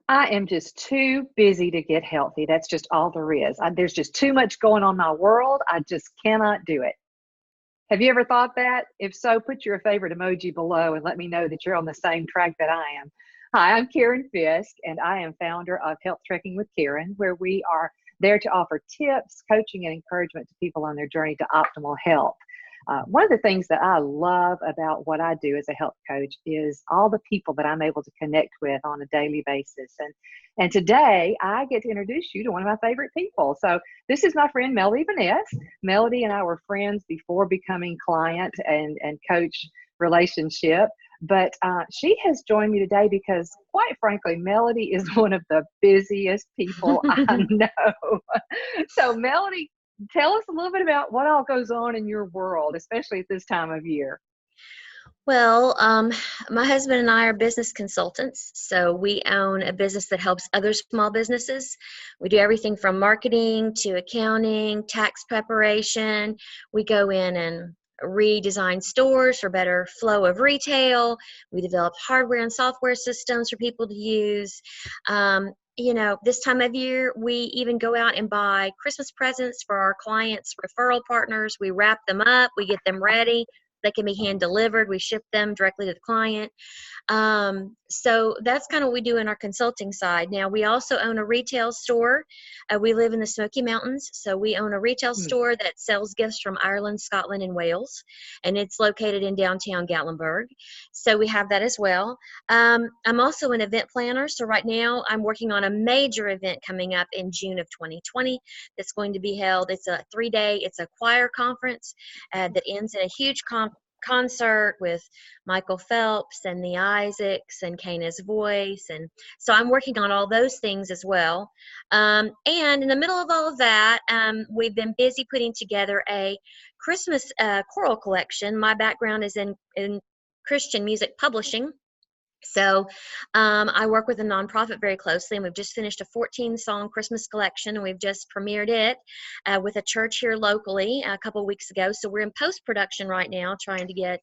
I am just too busy to get healthy. That's just all there is. There's just too much going on in my world. I just cannot do it. Have you ever thought that? If so, put your favorite emoji below and let me know that you're on the same track that I am. Hi, I'm Karen Fisk, and I am founder of Health Trekking with Karen, where we are there to offer tips, coaching, and encouragement to people on their journey to optimal health. One of the things that I love about what I do as a health coach is all the people that I'm able to connect with on a daily basis. And today I get to introduce you to one of my favorite people. So this is my friend Melody VanNus. Melody and I were friends before becoming client and coach relationship. But she has joined me today because, quite frankly, Melody is one of the busiest people I know. So, Melody, tell us a little bit about what all goes on in your world, especially at this time of year. Well, my husband and I are business consultants, so we own a business that helps other small businesses. We do everything from marketing to accounting, tax preparation. We go in and redesign stores for better flow of retail. We develop hardware and software systems for people to use. This time of year, we even go out and buy Christmas presents for our clients' referral partners. We wrap them up, we get them ready. They can be hand delivered. We ship them directly to the client. So that's kind of what we do in our consulting side. Now, we also own a retail store. We live in the Smoky Mountains, so we own a retail store that sells gifts from Ireland, Scotland, and Wales, and it's located in downtown Gatlinburg. So we have that as well. I'm also an event planner, so right now I'm working on a major event coming up in June of 2020 that's going to be held. It's a 3-day, it's a choir conference that ends in a huge concert with Michael Phelps and the Isaacs and Kana's Voice. And so I'm working on all those things as well. And in the middle of all of that, we've been busy putting together a Christmas choral collection. My background is in Christian music publishing. So I work with a nonprofit very closely, and we've just finished a 14-song Christmas collection, and we've just premiered it with a church here locally a couple of weeks ago. So we're in post-production right now, trying to get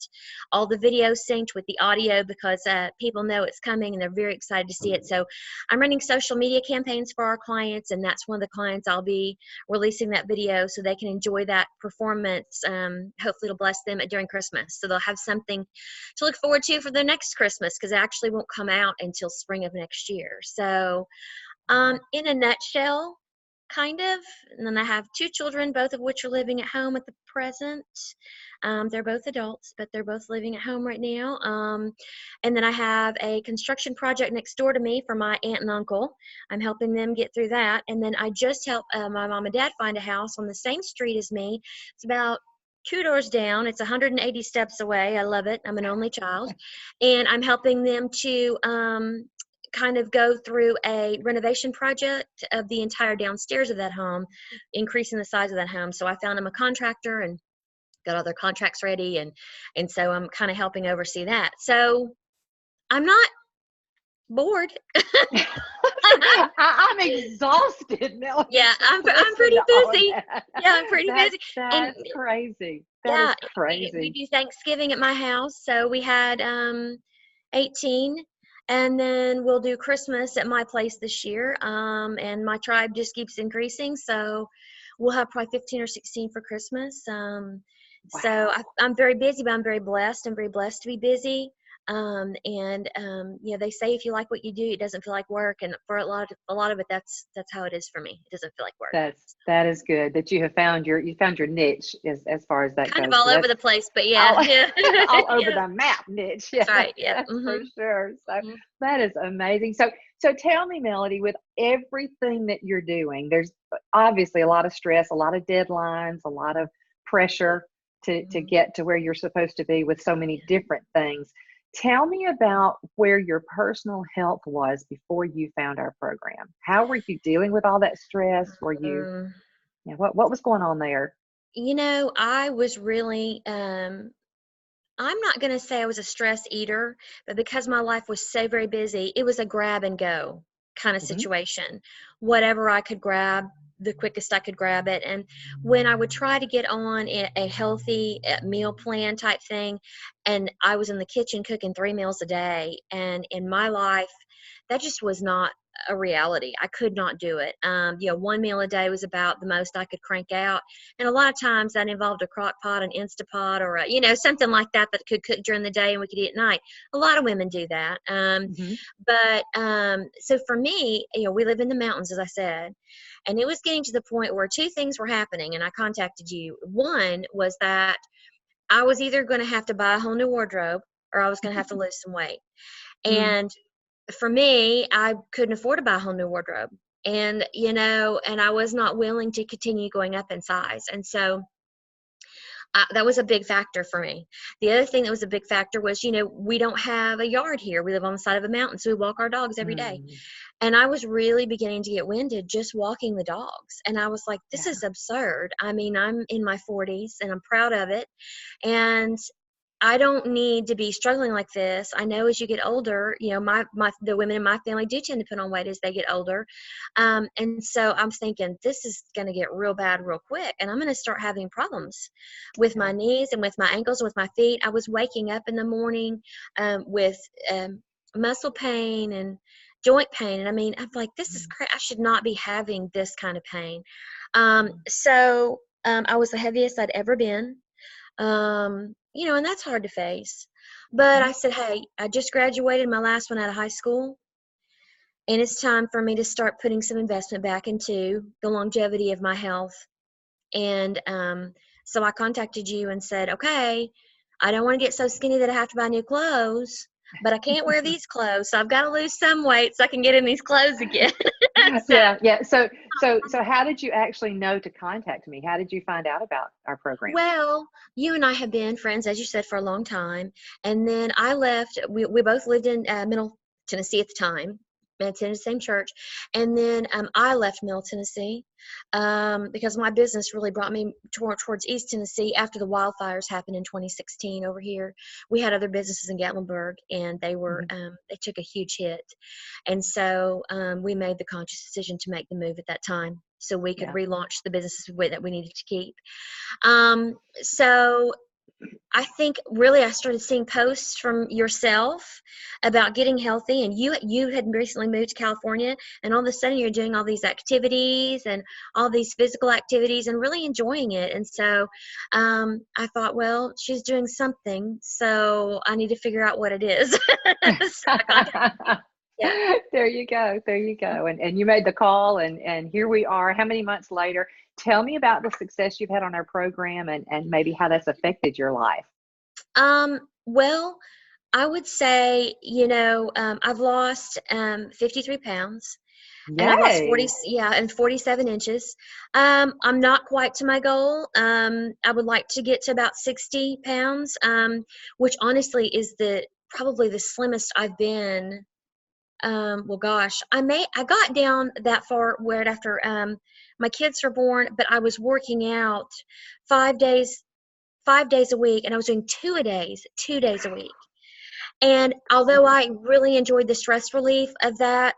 all the video synced with the audio because people know it's coming, and they're very excited to see it. So I'm running social media campaigns for our clients, and that's one of the clients I'll be releasing that video so they can enjoy that performance. Hopefully it'll bless them during Christmas. So they'll have something to look forward to for their next Christmas, because actually won't come out until spring of next year. So in a nutshell, kind of. And then I have 2 children, both of which are living at home at the present. They're both adults, but they're both living at home right now. And then I have a construction project next door to me for my aunt and uncle. I'm helping them get through that. And then I just helped my mom and dad find a house on the same street as me. It's about 2 doors down. It's 180 steps away. I love it. I'm an only child. And I'm helping them to kind of go through a renovation project of the entire downstairs of that home, increasing the size of that home. So I found them a contractor and got all their contracts ready. And so I'm kind of helping oversee that. So I'm not bored. I'm exhausted, Melody. Yeah, I'm pretty busy. Yeah, I'm pretty busy. That's crazy. That is crazy. We do Thanksgiving at my house. So we had 18, and then we'll do Christmas at my place this year. And my tribe just keeps increasing. So we'll have probably 15 or 16 for Christmas. Wow. So I'm very busy, but I'm very blessed. I'm very blessed to be busy. They say if you like what you do, it doesn't feel like work. And for a lot of it, that's how it is for me. It doesn't feel like work. That is good that you have found your niche as far as that goes. Kind of all over the place, but yeah. All over the map niche. Yeah, that's right. Yeah. That's for sure. So that is amazing. So tell me, Melody, with everything that you're doing, there's obviously a lot of stress, a lot of deadlines, a lot of pressure to get to where you're supposed to be with so many different things. Tell me about where your personal health was before you found our program. How were you dealing with all that stress? Were you, what was going on there? I was really, I'm not going to say I was a stress eater, but because my life was so very busy, it was a grab and go kind of situation. Whatever I could grab, the quickest I could grab it. And when I would try to get on a healthy meal plan type thing, and I was in the kitchen cooking 3 meals a day, and in my life, that just was not a reality. I could not do it. One meal a day was about the most I could crank out. And a lot of times that involved a crock pot, an Instapot, or something like that could cook during the day and we could eat at night. A lot of women do that. Hmm. So for me, we live in the mountains, as I said, and it was getting to the point where two things were happening, and I contacted you. One was that I was either going to have to buy a whole new wardrobe or I was going to have to lose some weight. Mm. And for me, I couldn't afford to buy a whole new wardrobe. And, and I was not willing to continue going up in size. And so that was a big factor for me. The other thing that was a big factor was, we don't have a yard here. We live on the side of a mountain, so we walk our dogs every day. Mm. And I was really beginning to get winded just walking the dogs. And I was like, this Yeah. is absurd. I mean, I'm in my 40s and I'm proud of it. And I don't need to be struggling like this. I know as you get older, the women in my family do tend to put on weight as they get older. And so I'm thinking this is going to get real bad real quick. And I'm going to start having problems with my knees and with my ankles and with my feet. I was waking up in the morning with muscle pain and joint pain. And I mean, I'm like, this is crazy. I should not be having this kind of pain. So I was the heaviest I'd ever been. And that's hard to face. But I said, hey, I just graduated my last one out of high school, and it's time for me to start putting some investment back into the longevity of my health. And so I contacted you and said, okay, I don't want to get so skinny that I have to buy new clothes, but I can't wear these clothes. So I've got to lose some weight so I can get in these clothes again. Yeah. So how did you actually know to contact me? How did you find out about our program? Well, you and I have been friends, as you said, for a long time. And then I left. We both lived in Middle Tennessee at the time, attended the same church. And then I left Middle Tennessee because my business really brought me towards East Tennessee after the wildfires happened in 2016 over here. We had other businesses in Gatlinburg, and they were they took a huge hit. And so we made the conscious decision to make the move at that time so we could relaunch the businesses that we needed to keep. So I think really I started seeing posts from yourself about getting healthy, and you had recently moved to California, and all of a sudden you're doing all these activities and all these physical activities and really enjoying it. And so I thought, well, she's doing something, so I need to figure out what it is. So yeah. There you go. There you go. And you made the call, and here we are. How many months later? Tell me about the success you've had on our program and maybe how that's affected your life. Well, I would say, I've lost 53 pounds. And I've lost Yay. 47 inches. I'm not quite to my goal. I would like to get to about 60 pounds, which honestly is probably the slimmest I've been. Well, gosh, I got down that far where after my kids were born, but I was working out 5 days a week, and I was doing 2 days a week. And although I really enjoyed the stress relief of that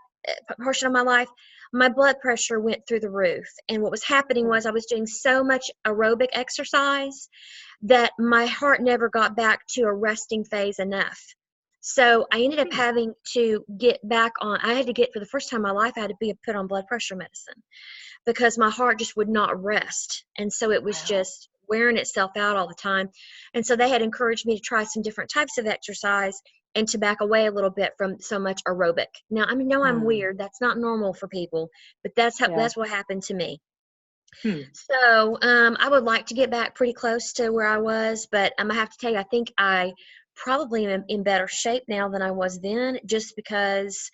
portion of my life, my blood pressure went through the roof. And what was happening was I was doing so much aerobic exercise that my heart never got back to a resting phase enough. So I ended up having to get back on. I had to get, for the first time in my life, I had to be put on blood pressure medicine because my heart just would not rest. And so it was just wearing itself out all the time. And so they had encouraged me to try some different types of exercise and to back away a little bit from so much aerobic. Now, I know I'm weird. That's not normal for people, but that's what happened to me. So I would like to get back pretty close to where I was, but I have to tell you, I think I probably am in better shape now than I was then, just because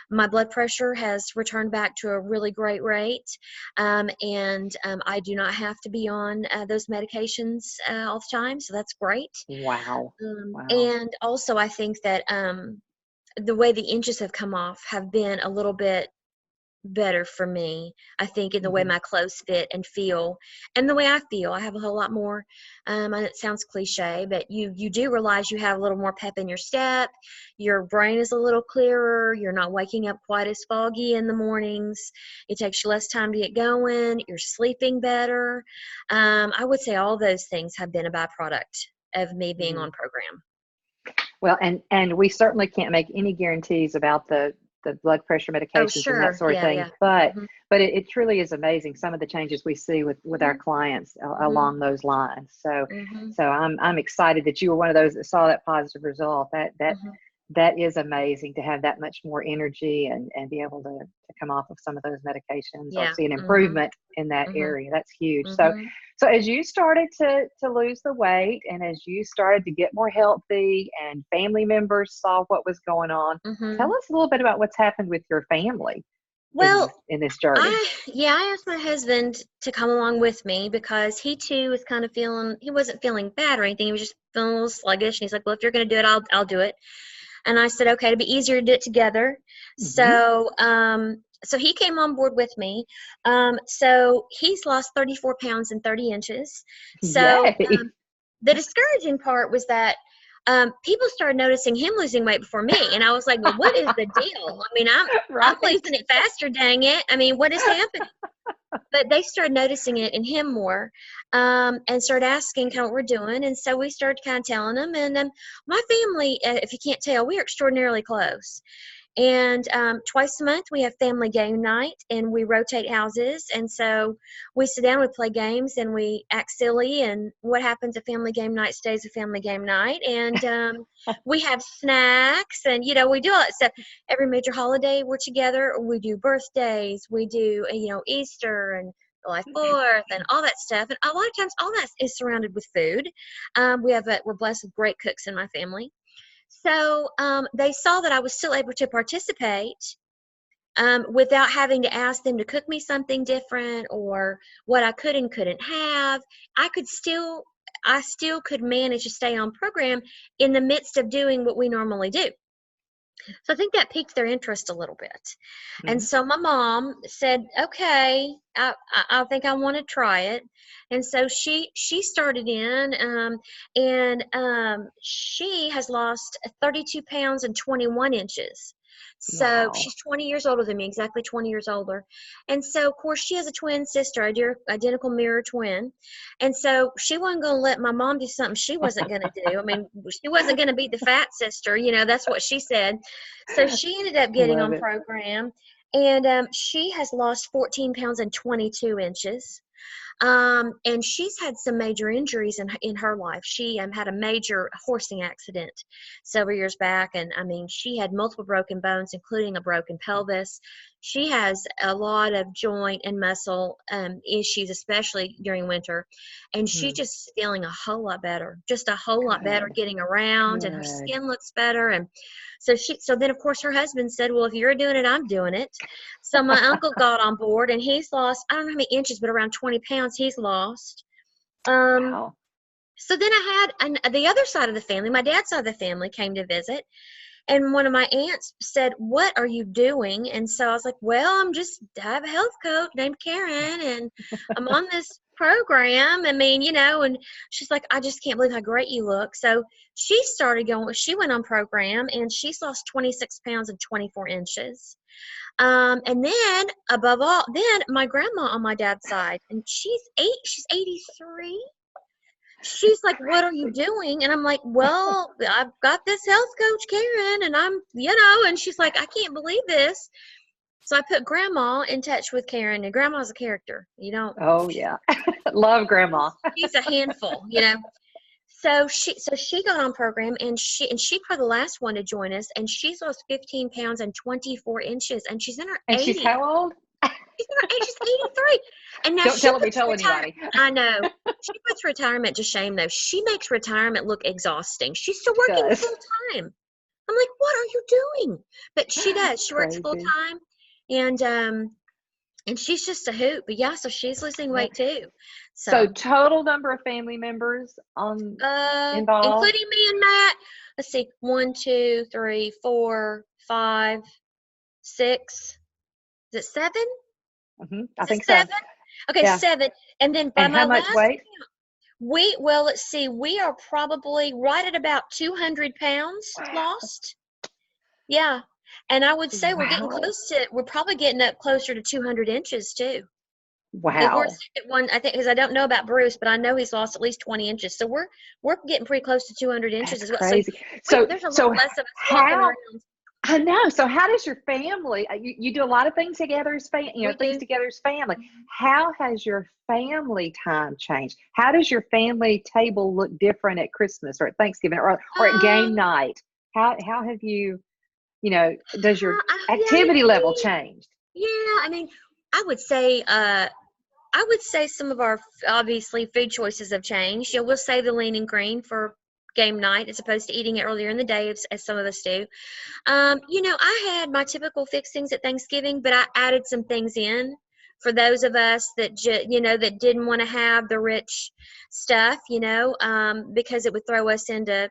my blood pressure has returned back to a really great rate, and I do not have to be on those medications all the time, so that's great. Wow. And also I think that the way the inches have come off have been a little bit better for me. I think in the way my clothes fit and feel, and the way I feel. I have a whole lot more, and it sounds cliche, but you do realize you have a little more pep in your step. Your brain is a little clearer. You're not waking up quite as foggy in the mornings. It takes you less time to get going. You're sleeping better. I would say all those things have been a byproduct of me being on program. Well, and we certainly can't make any guarantees about the the blood pressure Oh, medications and that sure. sort of Yeah, thing. yeah. But Mhm, it truly is amazing some of the changes we see with our mhm, clients mhm, along those lines. So mhm, I'm excited that you were one of those that saw that positive result. mhm. That is amazing to have that much more energy and be able to come off of some of those medications or Yeah. see an Mhm, improvement in that mhm, area. That's huge. mhm, So as you started to lose the weight and as you started to get more healthy and family members saw what was going on, tell mhm. us a little bit about what's happened with your family Well, in this journey. I asked my husband to come along with me because he too was kind of he wasn't feeling bad or anything. He was just feeling a little sluggish. And he's like, well, if you're going to do it, I'll do it. And I said, okay, it'd be easier to do it together. Hmm. So he came on board with me. So he's lost 34 pounds and 30 inches. So Yay. the discouraging part was that people started noticing him losing weight before me, and I was like, "Well, what is the deal? I mean, I'm Right. losing it faster, dang it! I mean, what is happening?" But they started noticing it in him more, and started asking kind of what we're doing, and so we started kind of telling them. And my family, if you can't tell, we are extraordinarily close. And twice a month we have family game night, and we rotate houses. And so we sit down, we play games, and we act silly. And what happens at family game night stays a family game night. And we have snacks, and we do all that stuff. Every major holiday we're together. We do birthdays, we do Easter and July 4th and all that stuff. And a lot of times all that is surrounded with food. We're blessed with great cooks in my family. So they saw that I was still able to participate without having to ask them to cook me something different or what I could and couldn't have. I could still, I still could manage to stay on program in the midst of doing what we normally do. So I think that piqued their interest a little bit. And Mhm. so my mom said, "Okay, I think I want to try it." And so she started in, and she has lost 32 pounds and 21 inches. So Wow. she's 20 years older than me, exactly 20 years older. And so, of course, she has a twin sister, identical mirror twin. And so she wasn't going to let my mom do something she wasn't going to do. I mean, she wasn't going to be the fat sister, that's what she said. So she ended up getting Love on it. program, and she has lost 14 pounds and 22 inches. And she's had some major injuries in her life. She had a major horsing accident several years back, and I mean, she had multiple broken bones, including a broken pelvis. She has a lot of joint and muscle issues, especially during winter, and she's Mhm. just feeling a whole lot better, just a whole lot better Good. getting around, and her Good. skin looks better. And so then of course her husband said, well, if you're doing it, I'm doing it. So my uncle got on board, and he's lost, I don't know how many inches, but around 20 pounds he's lost. Um, Wow. so then the other side of the family, my dad's side of the family came to visit, and one of my aunts said, what are you doing? And so I was like, well, I have a health coach named Karen, and I'm on this program. I mean, and she's like, I just can't believe how great you look. So she went on program, and she's lost 26 pounds and 24 inches. And then above all, then my grandma on my dad's side, and she's 83. She's like, what are you doing? And I'm like, well, I've got this health coach, Karen, and and she's like, I can't believe this. So I put grandma in touch with Karen, and grandma's a character, Oh yeah. Love grandma. she's a handful. So she got on program, and she's probably the last one to join us, and she's lost 15 pounds and 24 inches, and she's in her And she's 80s. how old? She's in her age, she's 83. And now Don't she tell me, puts tell retirement, anybody. I know. She puts retirement to shame, though. She makes retirement look exhausting. She's still She working does. full time. I'm like, what are you doing? But she does. She works full Crazy. time, and she's just a hoot. But yeah, so she's losing weight too. So So total number of family members on involved? including me and Matt, let's see, 1, 2, 3, 4, 5, 6. Is it 7? I Is it think so. 7? Okay, Yeah. 7. And then by And my how much last weight? let's see, we are probably right at about 200 pounds lost. Yeah. And I would say Wow. we're probably getting up closer to 200 inches too. Because we're Wow. at one, I think, because I don't know about Bruce, but I know he's lost at least 20 inches. So we're getting pretty close to 200 inches That's as well. So crazy. So there's a lot so less of us flopping how around. I know. So how does your family, you do a lot of things together as We things do. together as family. How has your family time changed? How does your family table look different at Christmas or at Thanksgiving or at game Um, night? How have you, does your yeah, activity level change? yeah. I mean, I would say, some of our obviously food choices have changed. You know, we'll save the lean and green for game night as opposed to eating it earlier in the day, as some of us do. I had my typical fixings at Thanksgiving, but I added some things in for those of us that that didn't want to have the rich stuff, because it would throw us into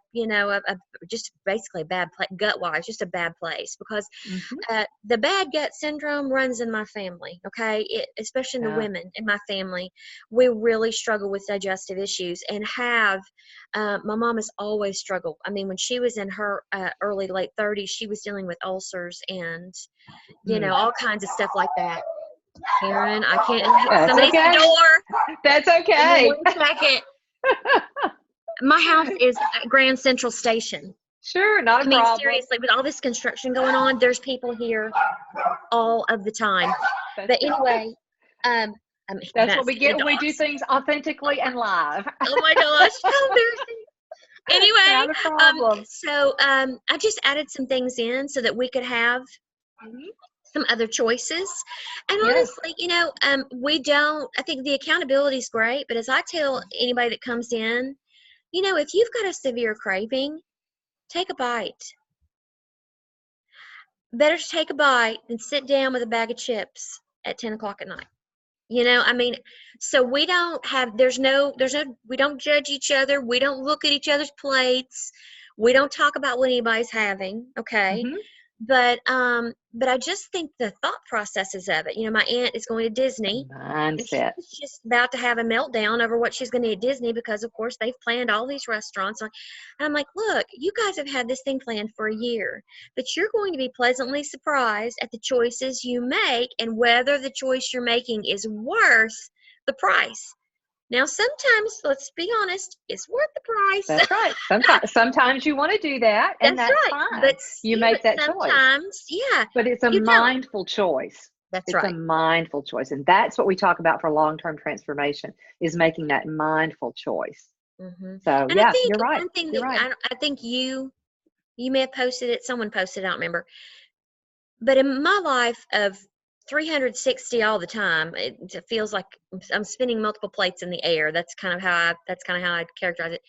just basically a bad gut wise, just a bad place because Hmm. the bad gut syndrome runs in my family. Okay, especially in the Yeah. women in my family, we really struggle with digestive issues and have. My mom has always struggled. I mean, when she was in her early late 30s, she was dealing with ulcers and Mm. all kinds of stuff like that. Karen, I can't. That's Somebody's at the okay. door. That's Give me okay. 1 second. My house is at Grand Central Station. Sure, not I a mean, problem. seriously, with all this construction going on, there's people here all of the time. That's But anyway, um, I mean, that's what that's we the get when we do dogs. things authentically and live. Oh my gosh, how embarrassing. Anyway, Not a problem. I just added some things in so that we could have Mhm. some other choices. And Yeah. honestly, we don't, I think the accountability is great, but as I tell anybody that comes in, if you've got a severe craving, take a bite. Better to take a bite than sit down with a bag of chips at 10 o'clock at night. I mean, so we don't have, we don't judge each other. We don't look at each other's plates. We don't talk about what anybody's having. Okay. Hmm. But I just think the thought processes of it. My aunt is going to Disney, and Mindset. she's just about to have a meltdown over what she's going to eat at Disney because, of course, they've planned all these restaurants. And I'm like, look, you guys have had this thing planned for a year, but you're going to be pleasantly surprised at the choices you make and whether the choice you're making is worth the price. Now, sometimes, let's be honest, it's worth the price. That's right. Sometimes you want to do that, and That's that's right. fine. You But make that choice. sometimes, yeah, But it's a you don't. mindful choice. That's It's a right. mindful choice. And that's what we talk about for long-term transformation is making that mindful choice. Hmm. So And I yeah, think you're right. one thing You're that right. I think you may have posted it, someone posted, I don't remember. But in my life of 360 all the time, it feels like I'm spinning multiple plates in the air. That's kind of how I characterize it.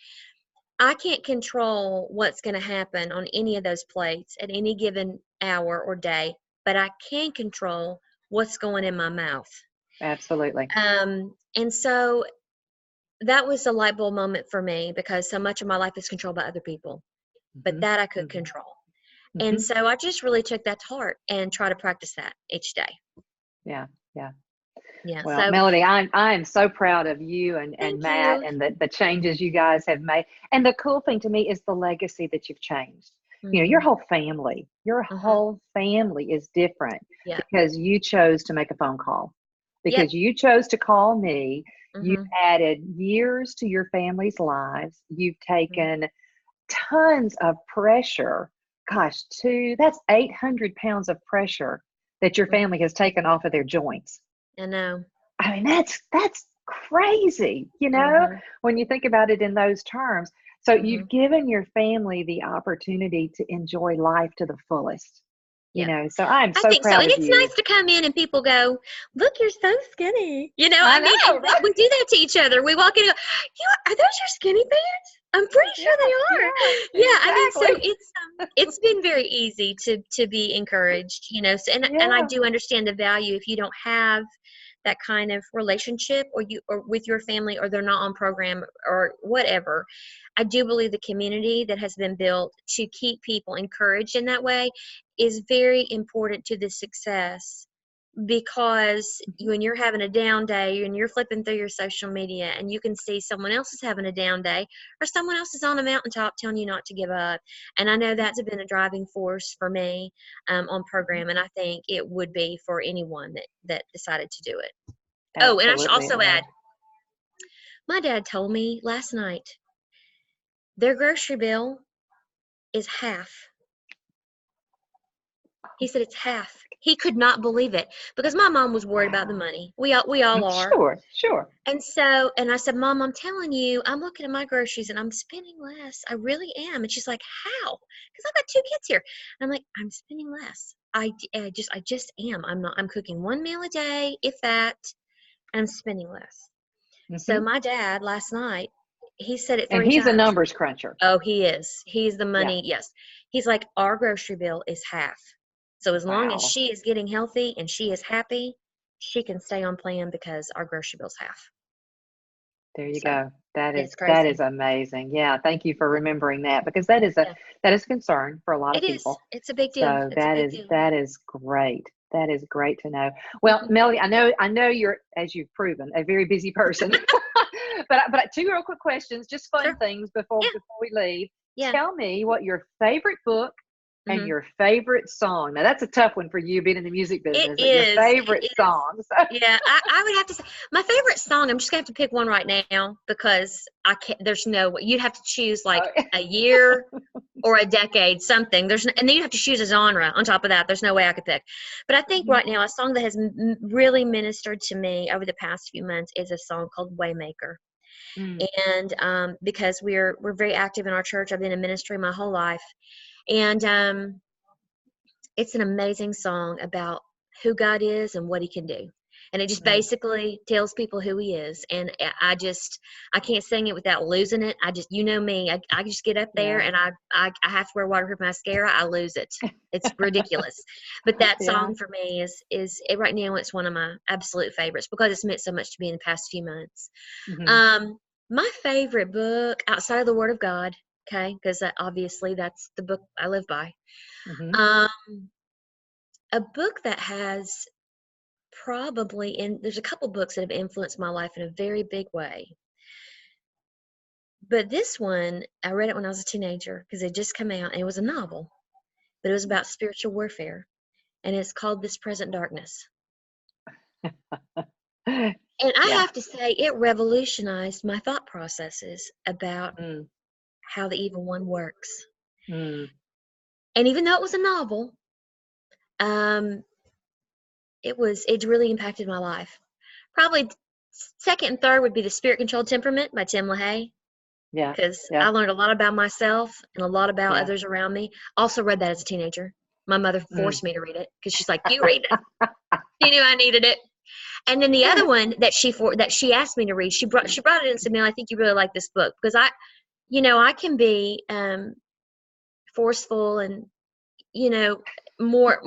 I can't control what's going to happen on any of those plates at any given hour or day, but I can control what's going in my mouth. Absolutely. And so that was a light bulb moment for me because so much of my life is controlled by other people, but Hmm. that I could Hmm. control. And Hmm. so I just really took that to heart and try to practice that each day. Yeah. Yeah. Yeah. Well, So Melody, I am so proud of you and thank Matt you. and the changes you guys have made. And the cool thing to me is the legacy that you've changed. Your Hmm. Hmm. whole family is different Yeah. because you chose to make a phone call, Yep. because you chose to call me. You've Hmm. added years to your family's lives. You've taken tons of pressure. Gosh, that's 800 pounds of pressure that your family has taken off of their joints. I know. I mean, that's crazy, Hmm. when you think about it in those terms. So Hmm. you've given your family the opportunity to enjoy life to the fullest, Yeah. So I'm I so think so. proud And of it's you. nice to come in and people go, look, you're so skinny. I I mean, and know, right? we do that to each other. We walk in and go, are those your skinny pants? I'm pretty Yeah, sure they are. yeah, Yeah, I mean, so exactly. it's been very easy to be encouraged, so, and I Yeah. do understand the value if you don't have that kind of relationship or with your family, or they're not on program or whatever. I do believe the community that has been built to keep people encouraged in that way is very important to the success, because Mhm. when you're having a down day and you're flipping through your social media and you can see someone else is having a down day, or someone else is on a mountaintop telling you not to give up. And I know that's been a driving force for me on Mhm. program, and I think it would be for anyone that decided to do it. Oh, and I should Absolutely, it also would. add, my dad told me last night their grocery bill is half He said it's half. He could not believe it because my mom was worried about the Wow. money. We all are. Sure, sure. And I said, Mom, I'm telling you, I'm looking at my groceries and I'm spending less. I really am. And she's like, how? Because I've got 2 kids here. And I'm like, I'm spending less. I just am. I'm cooking 1 meal a day, if that. I'm spending less. So Hmm. my dad last night, he said it And 3 he's a times. numbers cruncher. Oh, he is. He's the Yeah. money. Yes. He's like, our grocery bill is half. So as long as Wow. she is getting healthy and she is happy, she can stay on plan because our grocery bill's half. There you So go. That it's is crazy. amazing. Yeah, thank you for Yeah. remembering that because that is a Yeah. concern for a lot of It is. people. It's a big deal. So It's a big deal. that is great. That is great to know. Well, Mhm. Melody, I know you're, as you've proven, a very busy person. But 2 real quick questions, just fun Sure. things Yeah. before we leave. Yeah. Tell me what your favorite book and Mhm. your favorite song. Now that's a tough one for you being in the music It business, but your is. It favorite is. songs. Yeah, I would have to say my favorite song. I'm just gonna have to pick one right now because I can't. There's no way you'd have to choose like a year or a decade, something. And then you have to choose a genre on top of that. There's no way I could pick. But I think Mhm. right now a song that has really ministered to me over the past few months is a song called Waymaker. Mm, And because we're very active in our church, I've been in ministry my whole life, and it's an amazing song about who God is and what He can do. And it just mm, basically tells people who He is. And I can't sing it without losing it. You know me, I just get up there yeah. and I have to wear waterproof mascara. I lose it. It's ridiculous. But that Yeah. song for me right now, it's one of my absolute favorites because it's meant so much to me in the past few months. Hmm. Um, my favorite book outside of the Word of God, okay, because obviously that's the book I live by. Hmm. Um, a book that has there's a couple books that have influenced my life in a very big way. But this one, I read it when I was a teenager because it just come out and it was a novel, but it was about spiritual warfare. And it's called This Present Darkness. And I Yeah. have to say, it revolutionized my thought processes about Mm, how the evil one works. mm. And even though it was a novel, um, it really impacted my life. Probably second and third would be The Spirit Controlled Temperament by Tim LaHaye, Yeah. because Yeah. I learned a lot about myself and a lot about Yeah. others around me. Also read that as a teenager. My mother Mm. forced me to read it because she's like, "You read it." She knew I needed it. And then the other one that she asked me to read, she brought it in and said, "Mel, I think you really like this book because I can be forceful and more.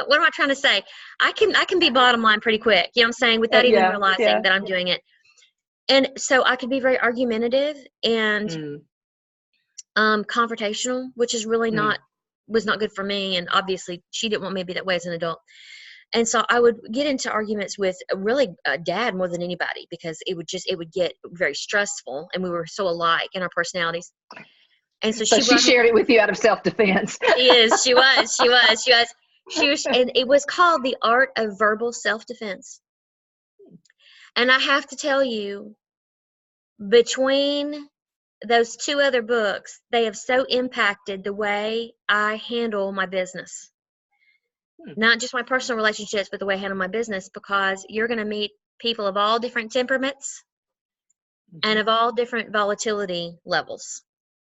What am I trying to say? I can be bottom line pretty quick. You know what I'm saying? Without even Yeah. realizing Yeah. that I'm doing it. And so I could be very argumentative and Mm, confrontational, which is really mm. was not good for me. And obviously, she didn't want me to be that way as an adult. And so I would get into arguments with really dad more than anybody because it would get very stressful, and we were so alike in our personalities. And so So she she brought him. shared it with you out of self-defense. And it was called The Art of Verbal Self-Defense. And I have to tell you, between those 2 other books, they have so impacted the way I handle my business. Hmm. Not just my personal relationships, but the way I handle my business, because you're going to meet people of all different temperaments and Mhm. of all different volatility levels.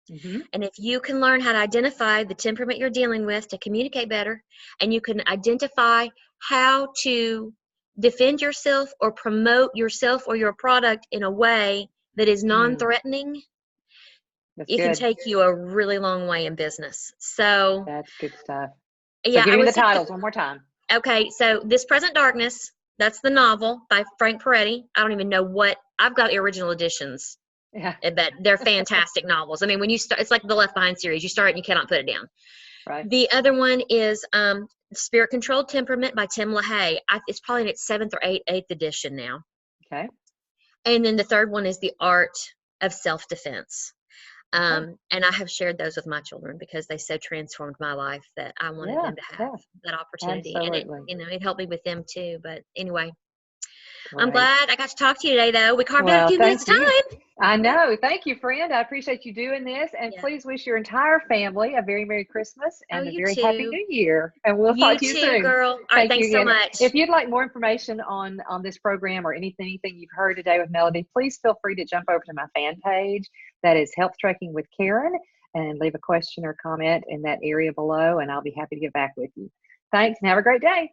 Mhm. And if you can learn how to identify the temperament you're dealing with to communicate better, and you can identify how to defend yourself or promote yourself or your product in a way that is Mm. non-threatening, That's it can good. take you a really long way in business. So, That's good stuff. So yeah, give I me would the say, titles one more time. okay, so This Present Darkness, that's the novel by Frank Peretti. I don't even know I've got original editions, Yeah. but they're fantastic novels. I mean, when you start, it's like the Left Behind series. You start and you cannot put it down. Right. The other one is Spirit Controlled Temperament by Tim LaHaye. It's probably in its seventh or eighth edition now. Okay. And then the third one is The Art of Self-Defense. Okay. And I have shared those with my children because they so transformed my life that I wanted Yeah. them to have Yeah. that opportunity. And Absolutely. it helped me with them too. But anyway, I'm Great. glad I got to talk to you today, though. We carved out a Well, few minutes thank of you. time. I know. Thank you, friend. I appreciate you doing this. And Yeah. please wish your entire family a very Merry Christmas Oh, and a you very Happy too. New Year. And we'll talk You to you too, soon. girl. All right. Thank you Thanks so again. much. If you'd like more information on this program or anything you've heard today with Melody, please feel free to jump over to my fan page. That is Health Tracking with Karen, and leave a question or comment in that area below, and I'll be happy to get back with you. Thanks, and have a great day.